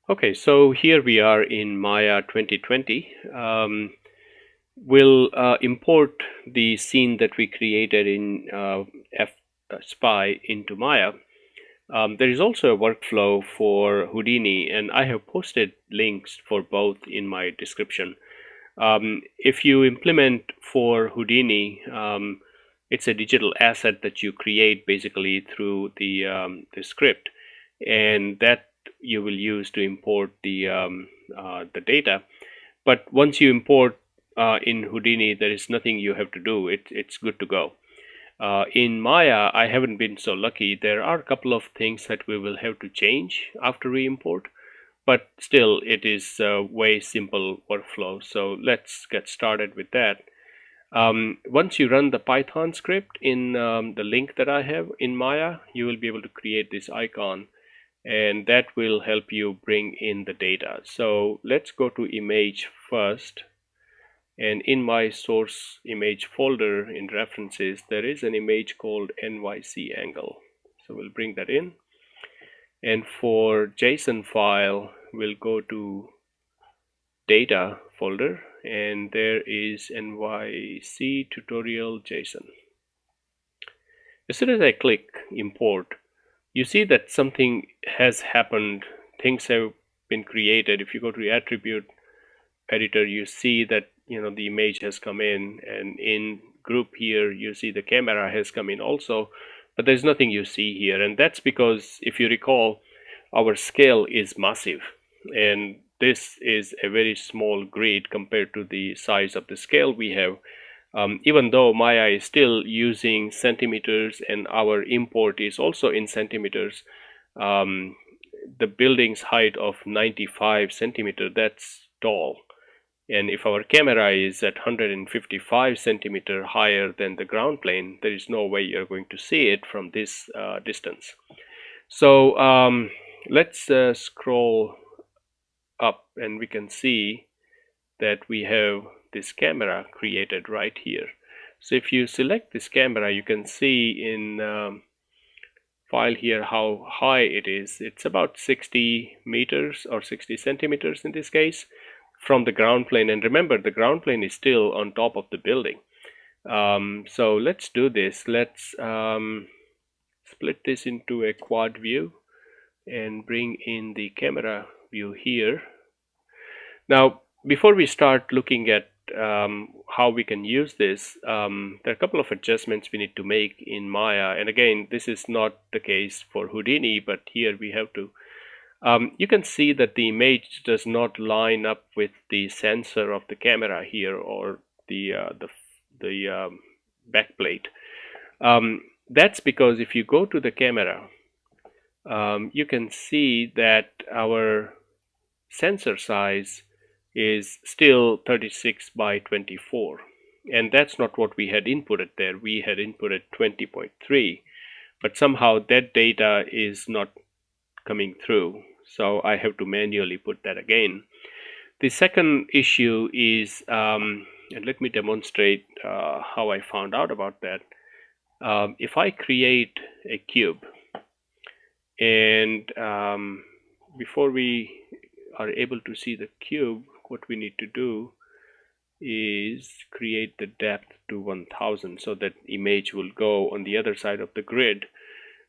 Okay, so here we are in Maya 2020. We'll import the scene that we created in Spy into Maya. There is also a workflow for Houdini, and I have posted links for both in my description. If you implement for Houdini, it's a digital asset that you create basically through the script, and that you will use to import the data. But once you import in Houdini, there is nothing you have to do. It's good to go. In Maya, I haven't been so lucky. There are a couple of things that we will have to change after we import, but still it is a way simple workflow. So let's get started with that. Once you run the Python script in the link that I have in Maya, you will be able to create this icon, and that will help you bring in the data. So let's go to image first. And in my source image folder in references, there is an image called NYC angle. So we'll bring that in. And for JSON file, we'll go to data folder, and there is NYC tutorial JSON. As soon as I click import, you see that something has happened. Things have been created. If you go to attribute editor, you see that the image has come in, and in group here you see the camera has come in also, but there's nothing you see here. And that's because, if you recall, our scale is massive, and this is a very small grid compared to the size of the scale we have. Even though Maya is still using centimeters and our import is also in centimeters, the building's height of 95 centimeter, that's tall. And if our camera is at 155 centimeter higher than the ground plane, there is no way you're going to see it from this distance. So let's scroll up, and we can see that we have this camera created right here. So if you select this camera, you can see in file here how high it is. It's about 60 meters or 60 centimeters in this case from the ground plane. And remember, the ground plane is still on top of the building. So let's do this. Let's split this into a quad view and bring in the camera view here. Now, before we start looking at how we can use this, there are a couple of adjustments we need to make in Maya. And again, this is not the case for Houdini, but here we have to. You can see that the image does not line up with the sensor of the camera here, or the backplate. That's because if you go to the camera, you can see that our sensor size is still 36 by 24, and that's not what we had inputted there. We had inputted 20.3, but somehow that data is not coming through, so I have to manually put that again. The second issue is, and let me demonstrate how I found out about that. If I create a cube, and before we are able to see the cube, what we need to do is create the depth to 1000 so that image will go on the other side of the grid.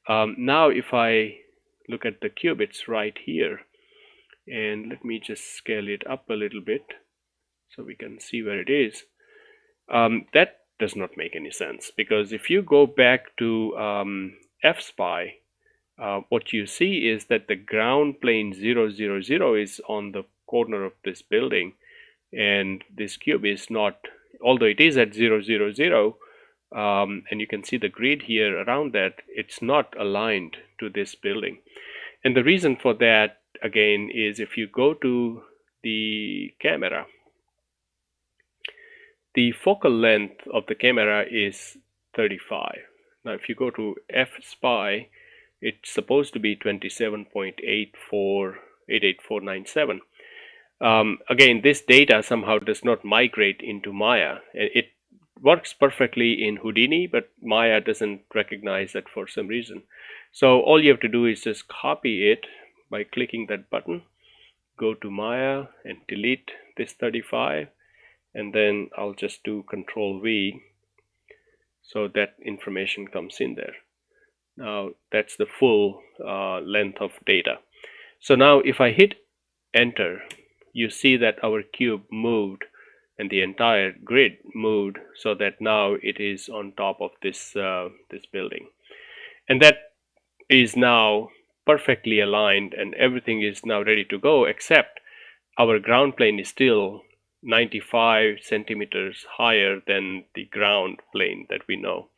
Now if I look at the cube, it's right here, and let me just scale it up a little bit so we can see where it is. That does not make any sense, because if you go back to FSpy, what you see is that the ground plane 000 is on the corner of this building, and this cube is not, although it is at 000, and you can see the grid here around that, it's not aligned to this building. And the reason for that, again, is if you go to the camera, the focal length of the camera is 35. Now if you go to FSpy, it's supposed to be 27.88497. Again, this data somehow does not migrate into Maya. It works perfectly in Houdini, but Maya doesn't recognize that for some reason. So all you have to do is just copy it by clicking that button, go to Maya and delete this 35, and then I'll just do Control V so that information comes in there. Now that's the full length of data. So now if I hit enter, you see that our cube moved and the entire grid moved, so that now it is on top of this this building, and that is now perfectly aligned and everything is now ready to go, except our ground plane is still 95 centimeters higher than the ground plane that we know.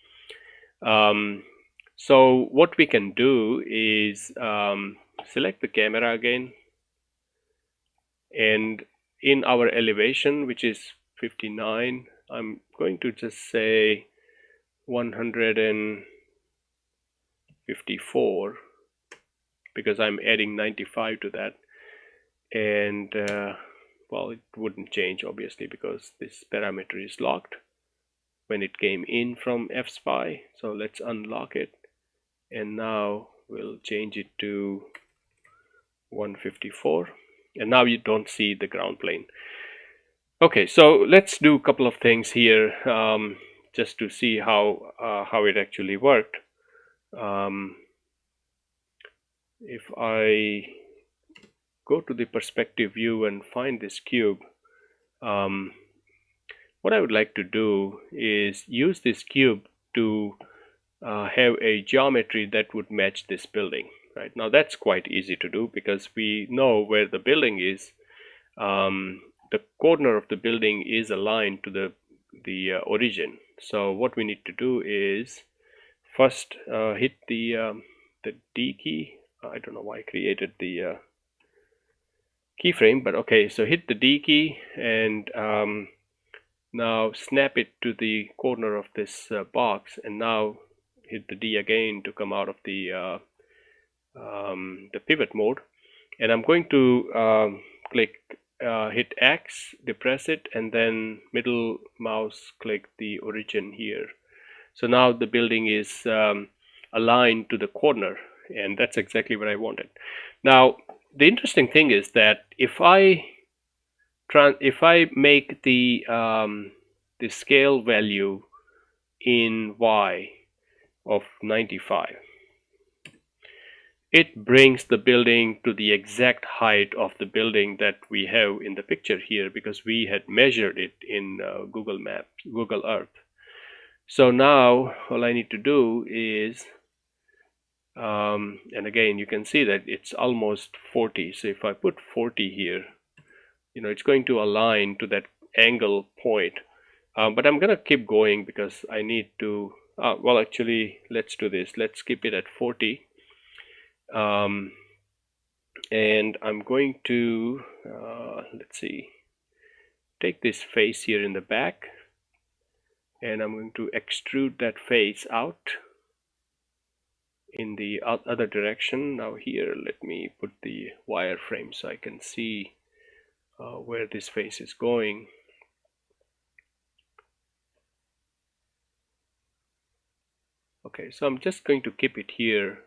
So what we can do is select the camera again, and in our elevation, which is 59, I'm going to just say 154 because I'm adding 95 to that, and well, it wouldn't change obviously because this parameter is locked when it came in from FSPY. So let's unlock it, and now we'll change it to 154, and now you don't see the ground plane. Okay, so let's do a couple of things here just to see how it actually worked. If I go to the perspective view and find this cube, what I would like to do is use this cube to have a geometry that would match this building. Right now, that's quite easy to do because we know where the building is. The corner of the building is aligned to the origin. So what we need to do is first hit the D key. I don't know why I created the keyframe, but okay. So hit the D key and now snap it to the corner of this box, and now hit the D again to come out of the pivot mode. And I'm going to click hit X, depress it, and then middle mouse click the origin here. So now the building is aligned to the corner, and that's exactly what I wanted. Now the interesting thing is that if I make the scale value in Y of 95, it brings the building to the exact height of the building that we have in the picture here, because we had measured it in Google Maps, Google Earth. So now all I need to do is, and again you can see that it's almost 40. So if I put 40 here, it's going to align to that angle point. But I'm gonna keep going because I need to, well actually let's do this. Let's keep it at 40. And I'm going to, let's see, take this face here in the back, and I'm going to extrude that face out in the other direction. Now here, let me put the wireframe so I can see where this face is going. Okay, so I'm just going to keep it here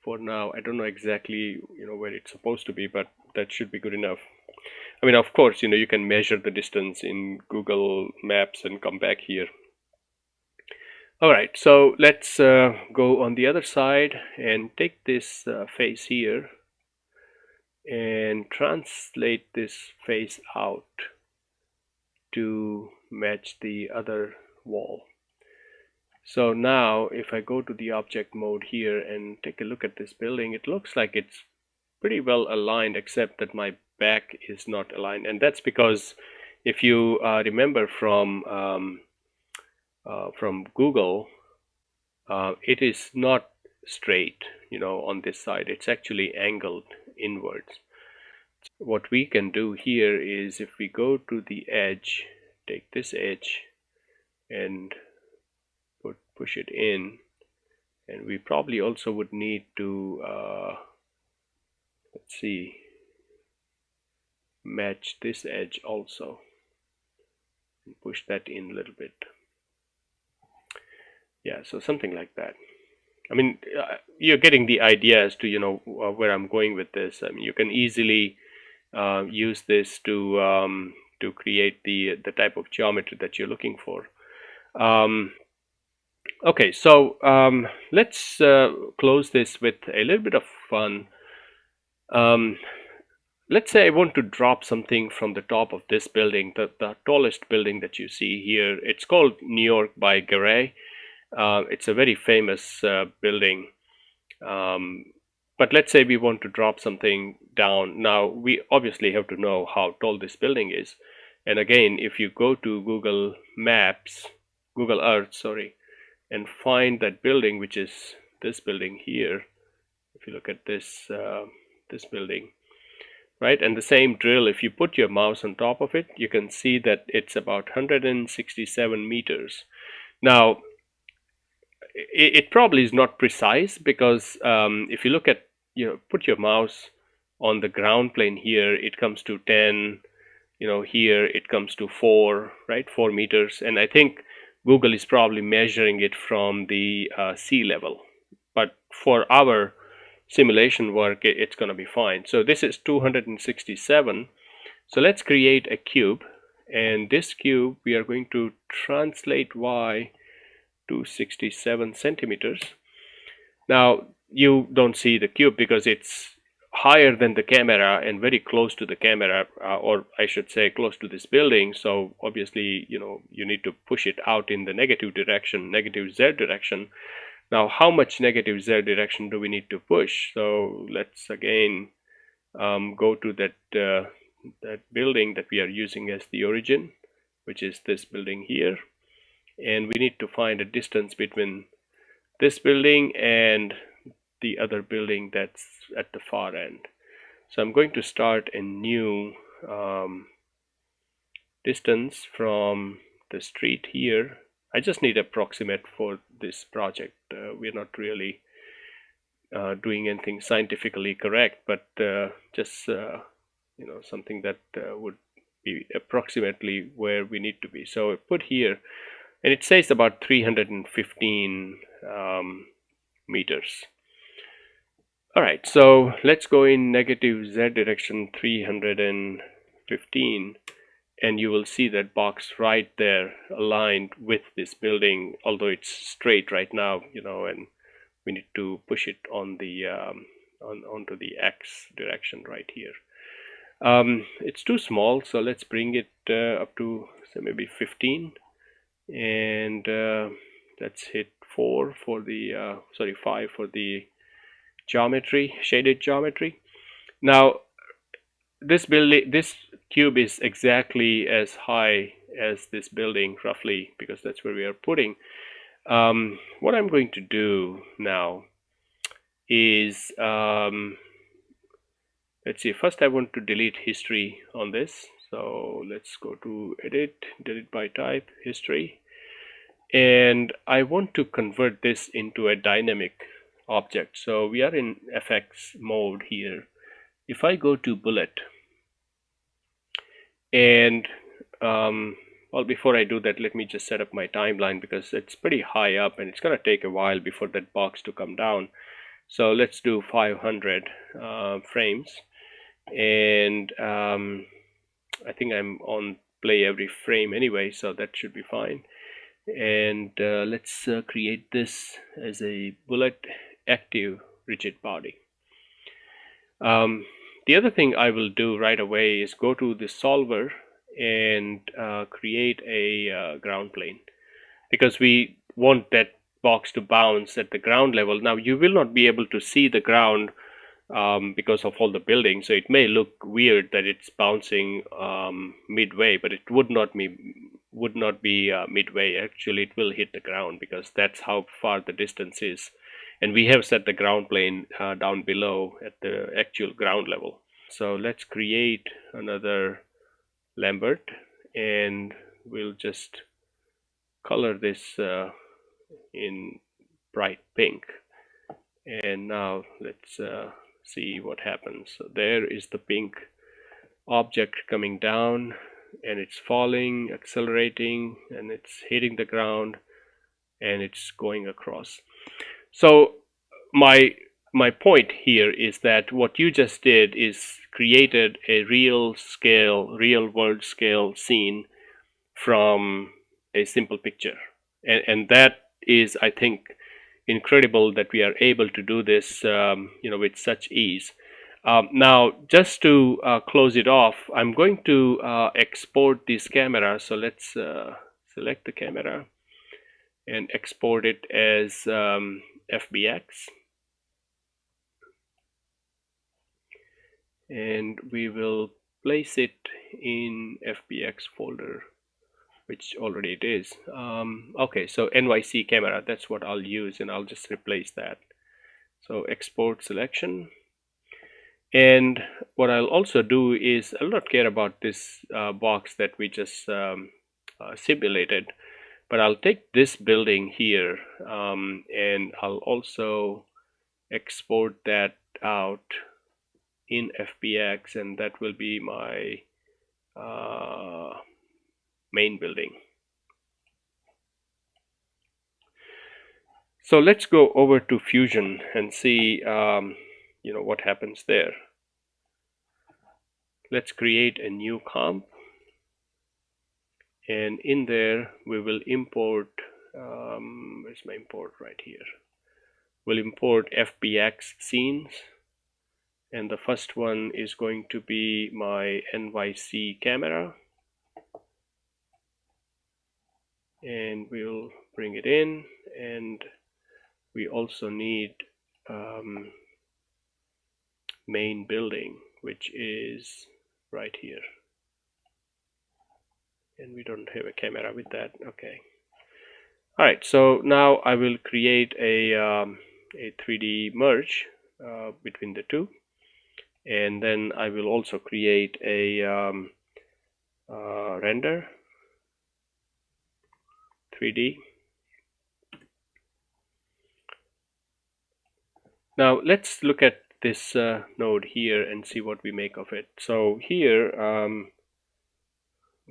for now. I don't know exactly where it's supposed to be, but that should be good enough. I mean, of course, you can measure the distance in Google Maps and come back here. All right, so let's go on the other side and take this face here and translate this face out to match the other wall. So now if I go to the object mode here and take a look at this building, it looks like it's pretty well aligned, except that my back is not aligned. And that's because if you remember from Google, it is not straight, on this side. It's actually angled inwards. What we can do here is, if we go to the edge, take this edge and push it in, and we probably also would need to let's see, match this edge also and push that in a little bit. Yeah, so something like that. I mean, you're getting the idea as to where I'm going with this. I mean, you can easily use this to create the type of geometry that you're looking for. Um, okay, so let's close this with a little bit of fun. Um, let's say I want to drop something from the top of this building, the tallest building that you see here. It's called New York by Garay. It's a very famous building. Um, but let's say we want to drop something down. Now, we obviously have to know how tall this building is. And again, if you go to Google Maps, Google Earth, sorry, and find that building, which is this building here, if you look at this building, right? And the same drill, if you put your mouse on top of it, you can see that it's about 167 meters. Now, it probably is not precise because if you look at, put your mouse on the ground plane here, it comes to 10, here it comes to 4, right? 4 meters. And I think Google is probably measuring it from the sea level. But for our simulation work, it's going to be fine. So this is 267. So let's create a cube. And this cube, we are going to translate y to 67 centimeters. Now, you don't see the cube because it's higher than the camera and very close to the camera, or I should say close to this building. So obviously, you need to push it out in the negative direction, negative z direction. Now, how much negative z direction do we need to push? So let's again go to that building that we are using as the origin, which is this building here. And we need to find a distance between this building and the other building that's at the far end. So I'm going to start a new distance from the street here. I just need approximate for this project. We're not really doing anything scientifically correct, but just something that would be approximately where we need to be. So I put here, and it says about 315 meters. All right, so let's go in negative z direction 315, and you will see that box right there aligned with this building, although it's straight right now, and we need to push it on the onto the x direction right here. It's too small, so let's bring it up to, say, maybe 15, and let's hit 4 for the 5 for the geometry, shaded geometry. Now, this cube is exactly as high as this building, roughly, because that's where we are putting. What I'm going to do now is, let's see, first I want to delete history on this. So let's go to edit, delete by type, history. And I want to convert this into a dynamic object. So we are in FX mode here. If I go to bullet, and well, before I do that, let me just set up my timeline because it's pretty high up and it's going to take a while before that box to come down. So let's do 500 frames, and I think I'm on play every frame anyway, so that should be fine. And let's create this as a bullet active rigid body. The other thing I will do right away is go to the solver and create a ground plane, because we want that box to bounce at the ground level. Now, you will not be able to see the ground because of all the buildings, so it may look weird that it's bouncing midway, but it would not be midway. Actually, it will hit the ground because that's how far the distance is, and we have set the ground plane down below at the actual ground level. So let's create another Lambert, and we'll just color this in bright pink. And now let's see what happens. So there is the pink object coming down, and it's falling, accelerating, and it's hitting the ground, and it's going across. So my my point here is that what you just did is created a real scale, real world scale scene from a simple picture. And that is, I think, incredible that we are able to do this, with such ease. Now, just to close it off, I'm going to export this camera. So let's select the camera and export it as FBX. And we will place it in FBX folder, which already it is. Okay, so NYC camera, that's what I'll use, and I'll just replace that. So export selection. And what I'll also do is I'll not care about this box that we just simulated, but I'll take this building here, and I'll also export that out in FBX, and that will be my main building. So let's go over to Fusion and see what happens there. Let's create a new comp, and in there we will import, where's my import? Right here. We'll import FBX scenes, and the first one is going to be my NYC camera, and we'll bring it in. And we also need main building, which is right here, and we don't have a camera with that. Okay. All right, so now I will create a 3D merge between the two, and then I will also create a render 3D. Now let's look at this node here and see what we make of it. So here I'm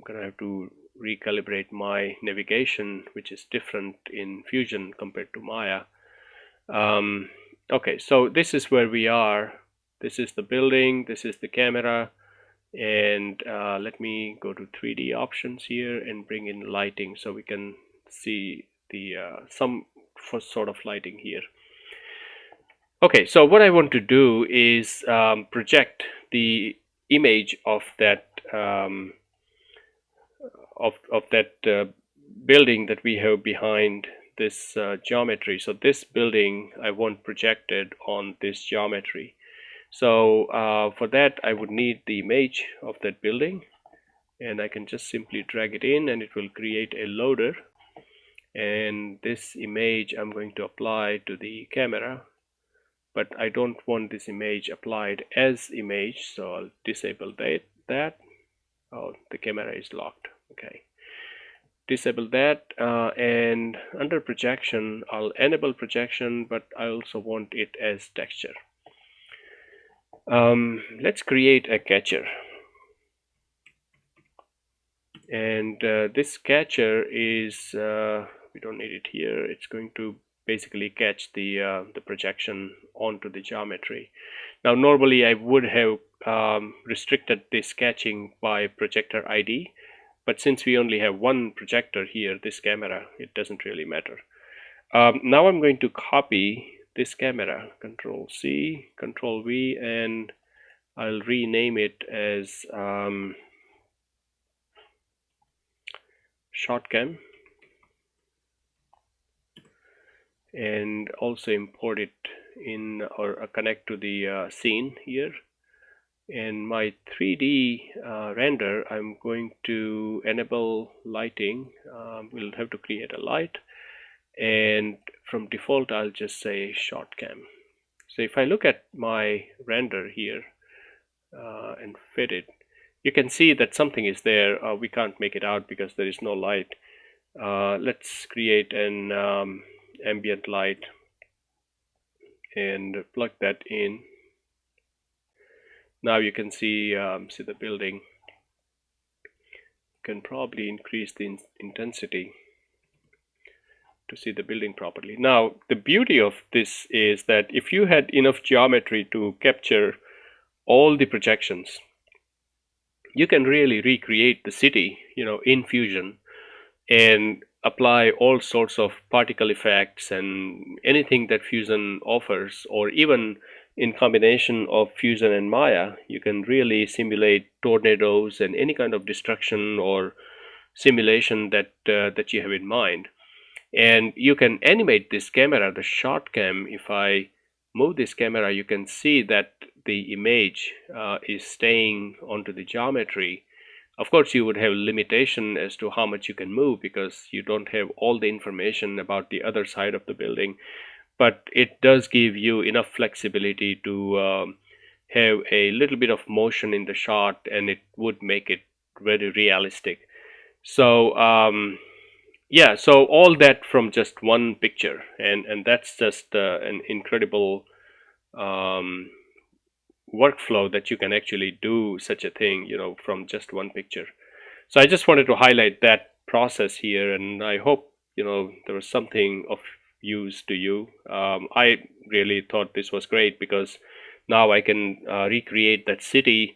gonna have to recalibrate my navigation, which is different in Fusion compared to Maya. Okay, so this is where we are. This is the building, this is the camera, and let me go to 3D options here and bring in lighting so we can see the some sort of lighting here. Okay, so what I want to do is project the image of that building that we have behind this geometry. So this building I want projected on this geometry. So for that I would need the image of that building, and I can just simply drag it in and it will create a loader. And this image I'm going to apply to the camera, but I don't want this image applied as image, so I'll disable that. Oh, the camera is locked. Okay, disable that, and under projection I'll enable projection, but I also want it as texture. Let's create a catcher, and this catcher is we don't need it here. It's going to basically catch the projection onto the geometry. Now normally I would have restricted this catching by projector ID, but since we only have one projector here, this camera, it doesn't really matter. Now I'm going to copy this camera, Control C, Control V, and I'll rename it as ShotCam, and also import it in or connect to the scene here. And my 3D render, I'm going to enable lighting. We'll have to create a light, and from default I'll just say ShotCam. So if I look at my render here and fit it, you can see that something is there. We can't make it out because there is no light. Let's create an ambient light and plug that in. Now you can see the building. Can probably increase the intensity. to see the building properly. Now, the beauty of this is that if you had enough geometry to capture all the projections, you can really recreate the city, in Fusion and apply all sorts of particle effects and anything that Fusion offers, or even in combination of Fusion and Maya, you can really simulate tornadoes and any kind of destruction or simulation that you have in mind. And you can animate this camera, the shot cam. If I move this camera, you can see that the image is staying onto the geometry. Of course, you would have limitation as to how much you can move because you don't have all the information about the other side of the building, but it does give you enough flexibility to have a little bit of motion in the shot, and it would make it very realistic. So yeah, so all that from just one picture, and that's just an incredible um, workflow that you can actually do such a thing, from just one picture. So I just wanted to highlight that process here, and I hope there was something of use to you. I really thought this was great because now I can recreate that city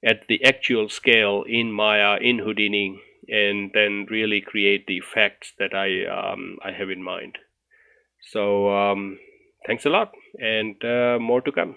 at the actual scale in Maya, in Houdini, and then really create the effects that I have in mind. So thanks a lot, and more to come.